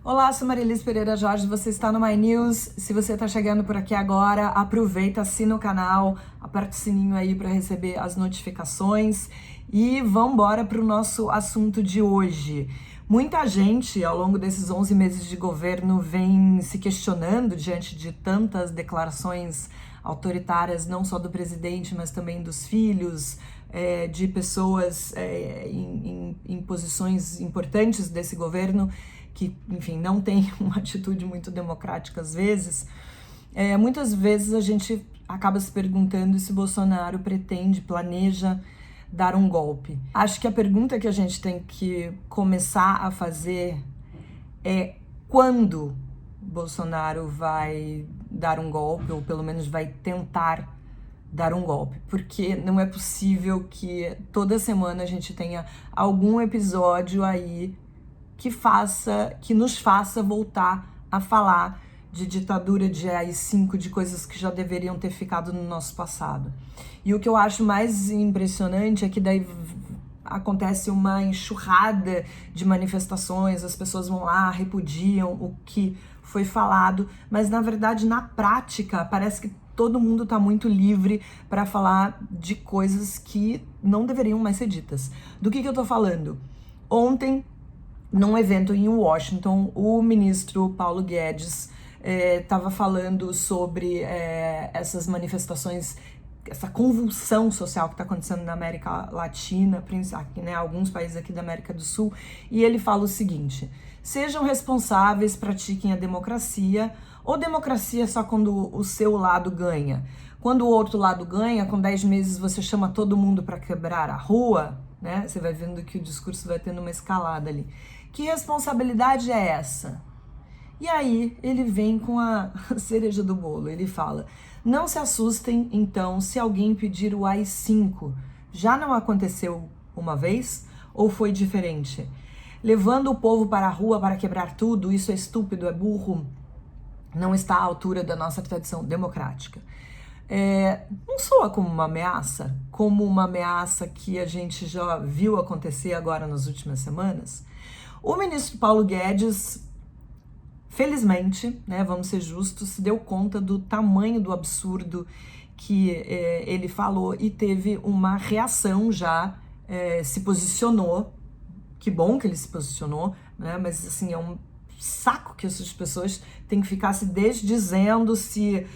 Olá, sou Marilis Pereira Jorge, você está no My News. Se você está chegando por aqui agora, aproveita, assina o canal, aperta o sininho aí para receber as notificações e vamos embora para o nosso assunto de hoje. Muita gente, ao longo desses 11 meses de governo, vem se questionando diante de tantas declarações autoritárias, não só do presidente, mas também dos filhos, de pessoas em posições importantes desse governo, que, enfim, não tem uma atitude muito democrática às vezes. Muitas vezes a gente acaba se perguntando se Bolsonaro planeja dar um golpe. Acho que a pergunta que a gente tem que começar a fazer é quando Bolsonaro vai dar um golpe, ou pelo menos vai tentar dar um golpe, porque não é possível que toda semana a gente tenha algum episódio aí que nos faça voltar a falar de ditadura, de AI-5, de coisas que já deveriam ter ficado no nosso passado. E o que eu acho mais impressionante é que daí acontece uma enxurrada de manifestações, as pessoas vão lá, repudiam o que foi falado, mas na verdade, na prática, parece que todo mundo está muito livre para falar de coisas que não deveriam mais ser ditas. Do que eu estou falando? Ontem, num evento em Washington, o ministro Paulo Guedes estava falando sobre essas manifestações, essa convulsão social que está acontecendo na América Latina, aqui, né, alguns países aqui da América do Sul, e ele fala o seguinte: sejam responsáveis, pratiquem a democracia, ou democracia só quando o seu lado ganha. Quando o outro lado ganha, com 10 meses você chama todo mundo para quebrar a rua, né? Você vai vendo que o discurso vai tendo uma escalada ali. Que responsabilidade é essa? E aí ele vem com a cereja do bolo, ele fala: não se assustem então se alguém pedir o AI-5. Já não aconteceu uma vez ou foi diferente? Levando o povo para a rua para quebrar tudo, isso é estúpido, é burro, não está à altura da nossa tradição democrática. Não soa como uma ameaça que a gente já viu acontecer agora nas últimas semanas? O ministro Paulo Guedes, felizmente, né, vamos ser justos, se deu conta do tamanho do absurdo que ele falou e teve uma reação já, se posicionou. Que bom que ele se posicionou, né, mas assim, é um saco que essas pessoas têm que ficar se desdizendo, se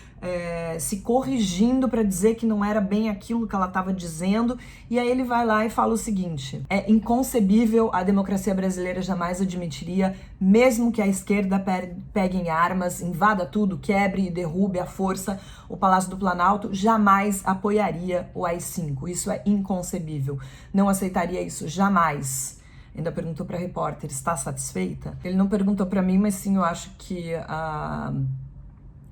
corrigindo para dizer que não era bem aquilo que ela estava dizendo, e aí ele vai lá e fala o seguinte: é inconcebível, a democracia brasileira jamais admitiria, mesmo que a esquerda pegue em armas, invada tudo, quebre e derrube à força o Palácio do Planalto, jamais apoiaria o AI-5, isso é inconcebível, não aceitaria isso jamais. Ainda perguntou para a repórter: está satisfeita? Ele não perguntou para mim, mas sim, eu acho que a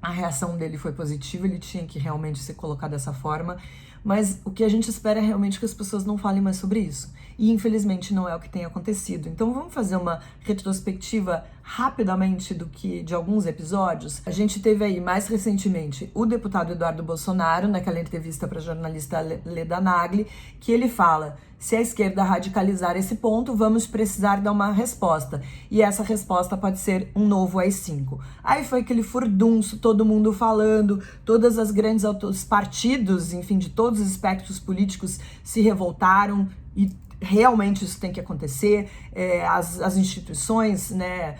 reação dele foi positiva, ele tinha que realmente se colocar dessa forma, mas o que a gente espera é realmente que as pessoas não falem mais sobre isso. E infelizmente não é o que tem acontecido. Então vamos fazer uma retrospectiva rapidamente de alguns episódios. A gente teve aí mais recentemente o deputado Eduardo Bolsonaro, naquela entrevista para a jornalista Leda Nagli, que ele fala: se a esquerda radicalizar esse ponto, vamos precisar dar uma resposta. E essa resposta pode ser um novo AI-5. Aí foi aquele furdunço, todo mundo falando, todas as grandes partidos, enfim, de todos os espectros políticos se revoltaram e realmente isso tem que acontecer. As instituições, né,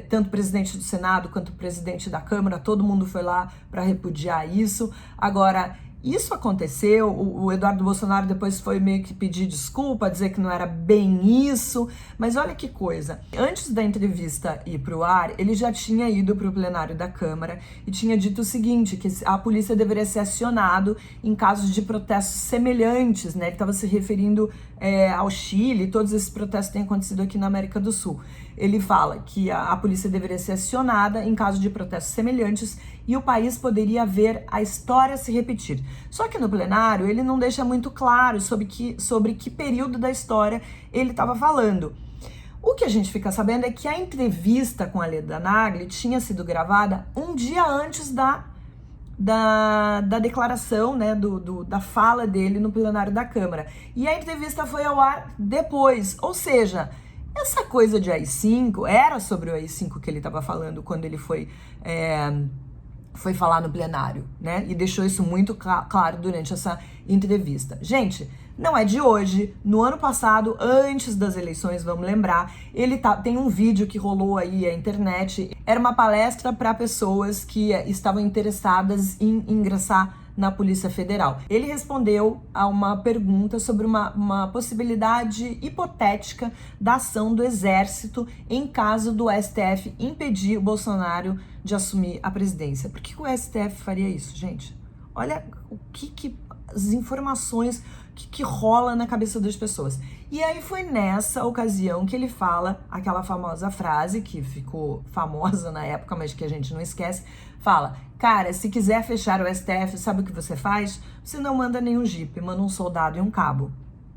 tanto o presidente do Senado quanto o presidente da Câmara, todo mundo foi lá para repudiar isso. Agora, isso aconteceu, o Eduardo Bolsonaro depois foi meio que pedir desculpa, dizer que não era bem isso, mas olha que coisa, antes da entrevista ir para o ar, ele já tinha ido para o plenário da Câmara e tinha dito o seguinte, que a polícia deveria ser acionado em casos de protestos semelhantes, né? Ele estava se referindo ao Chile, todos esses protestos têm acontecido aqui na América do Sul. Ele fala que a polícia deveria ser acionada em caso de protestos semelhantes e o país poderia ver a história se repetir. Só que no plenário ele não deixa muito claro sobre que período da história ele estava falando. O que a gente fica sabendo é que a entrevista com a Leda Nagli tinha sido gravada um dia antes da declaração, né, da fala dele no plenário da Câmara. E a entrevista foi ao ar depois, ou seja, Essa coisa de AI-5 era sobre o AI-5 que ele estava falando quando ele foi falar no plenário, né? E deixou isso muito claro durante essa entrevista. Gente, não é de hoje. No ano passado, antes das eleições, vamos lembrar, tem um vídeo que rolou aí na internet. Era uma palestra para pessoas que estavam interessadas em ingressar na Polícia Federal. Ele respondeu a uma pergunta sobre uma possibilidade hipotética da ação do Exército em caso do STF impedir o Bolsonaro de assumir a presidência. Por que o STF faria isso, gente? Olha o que as informações que rola na cabeça das pessoas. E aí foi nessa ocasião que ele fala aquela famosa frase, que ficou famosa na época, mas que a gente não esquece, fala: cara, se quiser fechar o STF, sabe o que você faz? Você não manda nenhum jipe, manda um soldado e um cabo.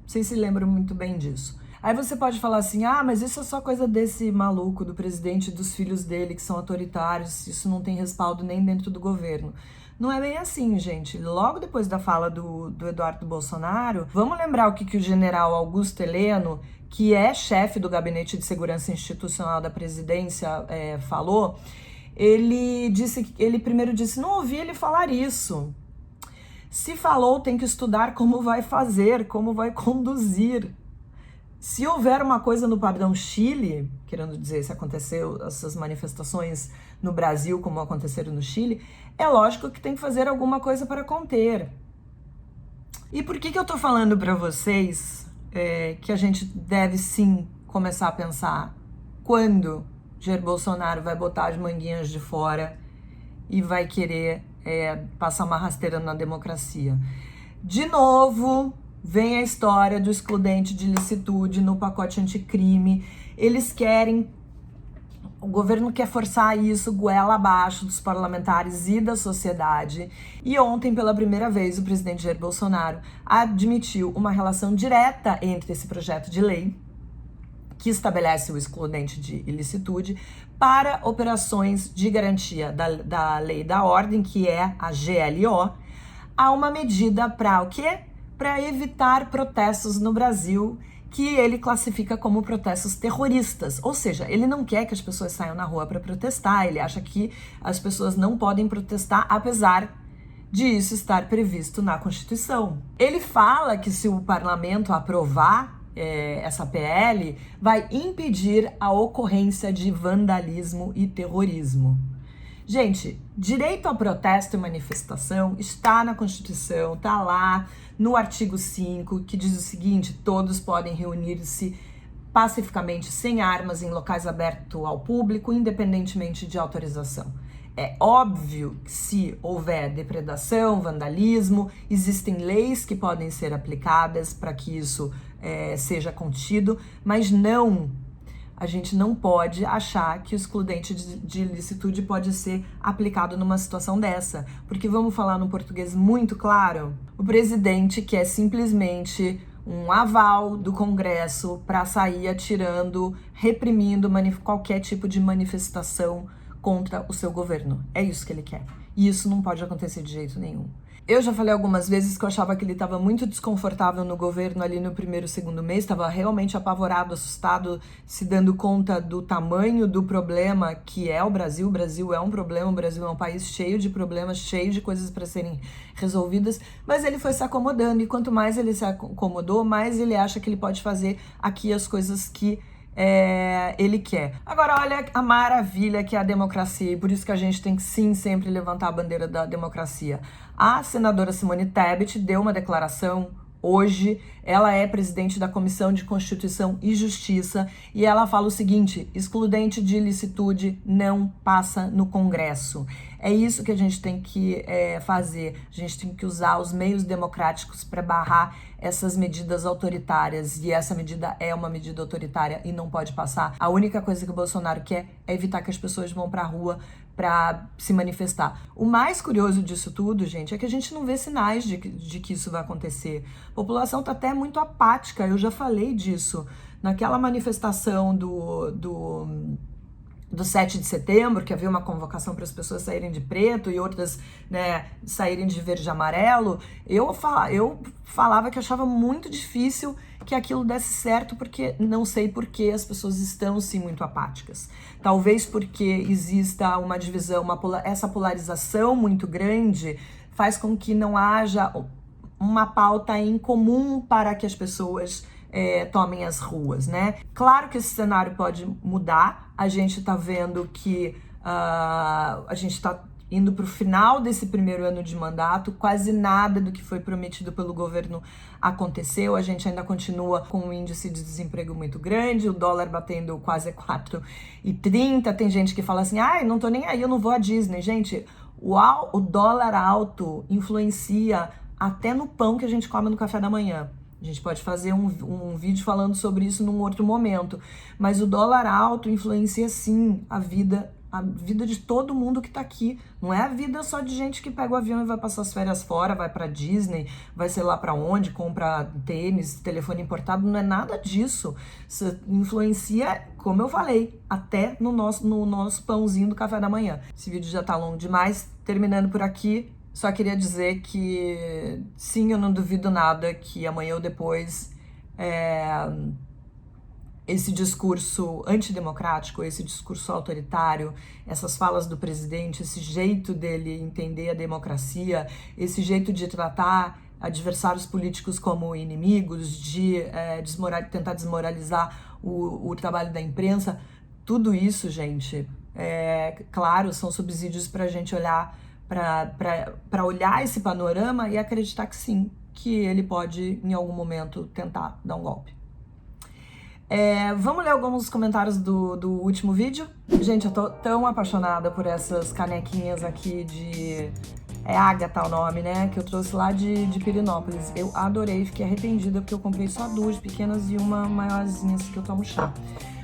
Vocês se lembram muito bem disso. Aí você pode falar assim: ah, mas isso é só coisa desse maluco, do presidente e dos filhos dele, que são autoritários, isso não tem respaldo nem dentro do governo. Não é bem assim, gente. Logo depois da fala do Eduardo Bolsonaro, vamos lembrar o que o general Augusto Heleno, que é chefe do Gabinete de Segurança Institucional da Presidência, falou. Ele primeiro disse: não ouvi ele falar isso. Se falou, tem que estudar como vai fazer, como vai conduzir. Se houver uma coisa no padrão Chile, querendo dizer, se aconteceu essas manifestações no Brasil como aconteceram no Chile, é lógico que tem que fazer alguma coisa para conter. E por que eu tô falando para vocês que a gente deve sim começar a pensar quando Jair Bolsonaro vai botar as manguinhas de fora e vai querer passar uma rasteira na democracia? De novo, vem a história do excludente de licitude no pacote anticrime. Eles querem, o governo quer forçar isso goela abaixo dos parlamentares e da sociedade. E ontem, pela primeira vez, o presidente Jair Bolsonaro admitiu uma relação direta entre esse projeto de lei, que estabelece o excludente de ilicitude, para operações de garantia da lei da ordem, que é a GLO, há uma medida para o quê? Para evitar protestos no Brasil, que ele classifica como protestos terroristas. Ou seja, ele não quer que as pessoas saiam na rua para protestar, ele acha que as pessoas não podem protestar, apesar de isso estar previsto na Constituição. Ele fala que se o parlamento aprovar essa PL, vai impedir a ocorrência de vandalismo e terrorismo. Gente, direito ao protesto e manifestação está na Constituição, está lá no artigo 5, que diz o seguinte: todos podem reunir-se pacificamente sem armas em locais abertos ao público, independentemente de autorização. É óbvio que se houver depredação, vandalismo, existem leis que podem ser aplicadas para que isso seja contido, mas a gente não pode achar que o excludente de ilicitude pode ser aplicado numa situação dessa. Porque vamos falar no português muito claro, o presidente quer simplesmente um aval do Congresso para sair atirando, reprimindo qualquer tipo de manifestação contra o seu governo. É isso que ele quer. E isso não pode acontecer de jeito nenhum. Eu já falei algumas vezes que eu achava que ele estava muito desconfortável no governo ali no primeiro e segundo mês, estava realmente apavorado, assustado, se dando conta do tamanho do problema que é o Brasil. O Brasil é um problema, o Brasil é um país cheio de problemas, cheio de coisas para serem resolvidas, mas ele foi se acomodando, e quanto mais ele se acomodou, mais ele acha que ele pode fazer aqui as coisas que ele quer. Agora, olha a maravilha que é a democracia, e por isso que a gente tem que sim sempre levantar a bandeira da democracia. A senadora Simone Tebet deu uma declaração hoje, ela é presidente da Comissão de Constituição e Justiça, e ela fala o seguinte: excludente de ilicitude não passa no Congresso. É isso que a gente tem que fazer. A gente tem que usar os meios democráticos para barrar essas medidas autoritárias, e essa medida é uma medida autoritária e não pode passar. A única coisa que o Bolsonaro quer é evitar que as pessoas vão para a rua para se manifestar. O mais curioso disso tudo, gente, é que a gente não vê sinais de que isso vai acontecer. A população está até muito apática, eu já falei disso. Naquela manifestação do 7 de setembro, que havia uma convocação para as pessoas saírem de preto e outras, né, saírem de verde e amarelo, eu falava que achava muito difícil que aquilo desse certo, porque não sei por que as pessoas estão, sim, muito apáticas. Talvez porque exista uma divisão, essa polarização muito grande faz com que não haja uma pauta em comum para que as pessoas tomem as ruas, né? Claro que esse cenário pode mudar. A gente tá vendo que a gente tá indo para o final desse primeiro ano de mandato, quase nada do que foi prometido pelo governo aconteceu. A gente ainda continua com um índice de desemprego muito grande, o dólar batendo quase 4,30. Tem gente que fala assim, ai, não tô nem aí, eu não vou à Disney. Gente, o dólar alto influencia até no pão que a gente come no café da manhã. A gente pode fazer um vídeo falando sobre isso num outro momento. Mas o dólar alto influencia, sim, a vida de todo mundo que tá aqui. Não é a vida só de gente que pega o avião e vai passar as férias fora, vai pra Disney, vai sei lá pra onde, compra tênis, telefone importado. Não é nada disso. Isso influencia, como eu falei, até no nosso pãozinho do café da manhã. Esse vídeo já tá longo demais. Terminando por aqui. Só queria dizer que, sim, eu não duvido nada que amanhã ou depois esse discurso antidemocrático, esse discurso autoritário, essas falas do presidente, esse jeito dele entender a democracia, esse jeito de tratar adversários políticos como inimigos, de tentar desmoralizar o trabalho da imprensa, tudo isso, gente, claro, são subsídios para a gente olhar para olhar esse panorama e acreditar que sim, que ele pode, em algum momento, tentar dar um golpe. Vamos ler alguns comentários do último vídeo? Gente, eu tô tão apaixonada por essas canequinhas aqui de... Ágata o nome, né? Que eu trouxe lá de Pirinópolis. Eu adorei, fiquei arrependida porque eu comprei só duas pequenas e uma maiorzinha assim que eu tomo chá.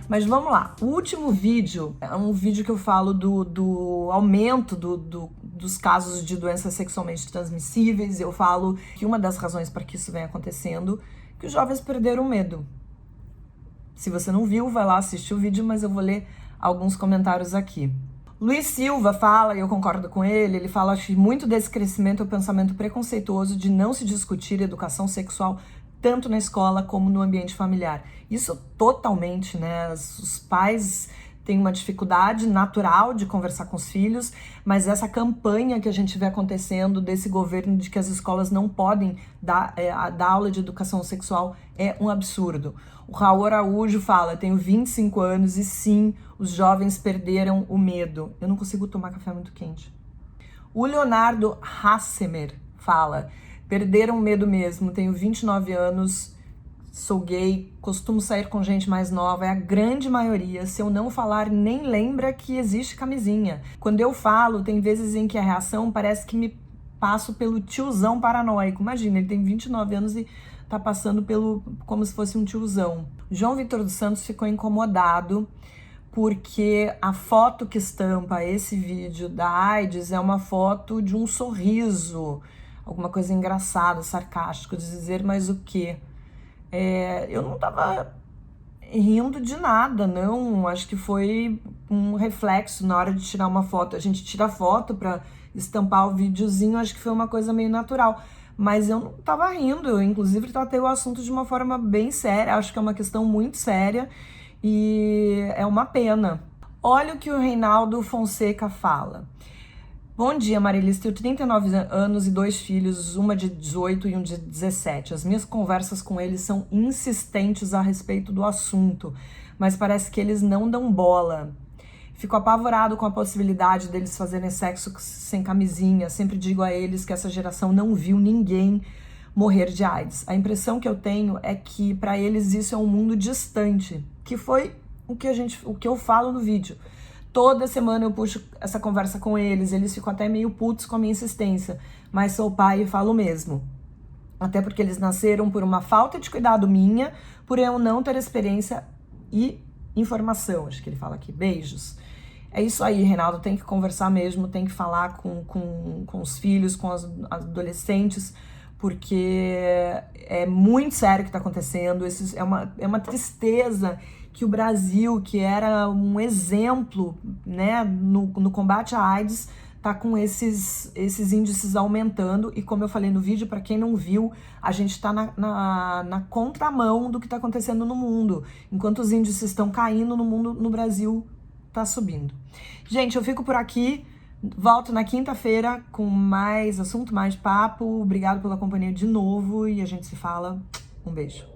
Mas vamos lá, o último vídeo é um vídeo que eu falo do aumento dos casos de doenças sexualmente transmissíveis. Eu falo que uma das razões para que isso vem acontecendo é que os jovens perderam o medo. Se você não viu, vai lá assistir o vídeo, mas eu vou ler alguns comentários aqui. Luiz Silva fala, e eu concordo com ele fala que muito desse crescimento é o pensamento preconceituoso de não se discutir educação sexual tanto na escola como no ambiente familiar. Isso totalmente, né? Os pais têm uma dificuldade natural de conversar com os filhos, mas essa campanha que a gente vê acontecendo desse governo de que as escolas não podem dar aula de educação sexual é um absurdo. O Raul Araújo fala, tenho 25 anos e sim, os jovens perderam o medo. Eu não consigo tomar café muito quente. O Leonardo Hassemer fala, perderam o medo mesmo, tenho 29 anos, sou gay, costumo sair com gente mais nova, é a grande maioria, se eu não falar nem lembra que existe camisinha. Quando eu falo, tem vezes em que a reação parece que me passo pelo tiozão paranoico. Imagina, ele tem 29 anos e tá passando como se fosse um tiozão. João Vitor dos Santos ficou incomodado porque a foto que estampa esse vídeo da AIDS é uma foto de um sorriso, alguma coisa engraçada, sarcástico, de dizer mais o quê? Eu não tava rindo de nada, não. Acho que foi um reflexo na hora de tirar uma foto. A gente tira foto pra estampar o videozinho, acho que foi uma coisa meio natural. Mas eu não tava rindo, eu inclusive tratei o assunto de uma forma bem séria, acho que é uma questão muito séria e é uma pena. Olha o que o Reinaldo Fonseca fala. Bom dia, Marilis, tenho 39 anos e 2 filhos, uma de 18 e um de 17. As minhas conversas com eles são insistentes a respeito do assunto, mas parece que eles não dão bola. Fico apavorado com a possibilidade deles fazerem sexo sem camisinha. Sempre digo a eles que essa geração não viu ninguém morrer de AIDS. A impressão que eu tenho é que para eles isso é um mundo distante, que foi o que eu falo no vídeo. Toda semana eu puxo essa conversa com eles ficam até meio putos com a minha insistência, mas sou pai e falo mesmo. Até porque eles nasceram por uma falta de cuidado minha, por eu não ter experiência e informação. Acho que ele fala aqui, beijos. É isso aí, Reinaldo, tem que conversar mesmo, tem que falar com os filhos, com os adolescentes, porque é muito sério o que está acontecendo, é uma tristeza que o Brasil, que era um exemplo, né, no combate à AIDS, tá com esses índices aumentando. E como eu falei no vídeo, para quem não viu, a gente está na contramão do que está acontecendo no mundo. Enquanto os índices estão caindo no mundo, no Brasil tá subindo. Gente, eu fico por aqui. Volto na quinta-feira com mais assunto, mais papo. Obrigado pela companhia de novo e a gente se fala. Um beijo.